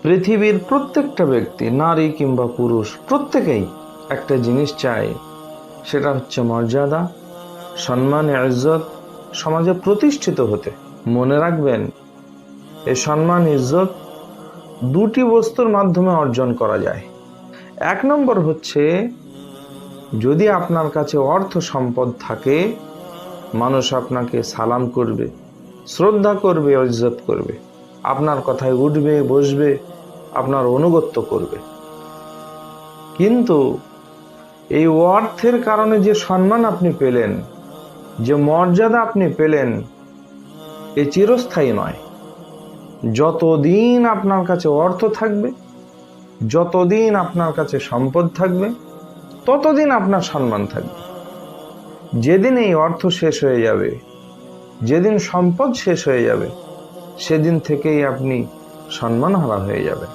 পৃথিবীর প্রত্যেকটা ব্যক্তি, নারী কিংবা পুরুষ, প্রত্যেকেই একটা জিনিস চায়, সেটা হচ্ছে মর্যাদা, সম্মান, ইজ্জত, সমাজে প্রতিষ্ঠিত হতে। মনে রাখবেন, এই সম্মান, ইজ্জত দুটি বস্তুর মাধ্যমে অর্জন করা যায়। এক নম্বর হচ্ছে, যদি আপনার কাছে অর্থ সম্পদ থাকে, মানুষ আপনাকে সালাম করবে, শ্রদ্ধা করবে, ইজ্জত করবে, আপনার কথায় উঠবে, বসবে, আপনার অনুগত্য করবে। কিন্তু এই অর্থের কারণে যে সম্মান আপনি পেলেন, যে মর্যাদা আপনি পেলেন, এ চিরস্থায়ী নয়। যতদিন আপনার কাছে অর্থ থাকবে, যতদিন আপনার কাছে সম্পদ থাকবে, ততদিন আপনার সম্মান থাকবে। যেদিন এই অর্থ শেষ হয়ে যাবে, যেদিন সম্পদ শেষ হয়ে যাবে, সেদিন থেকেই আপনি সম্মানহারা হয়ে যাবেন।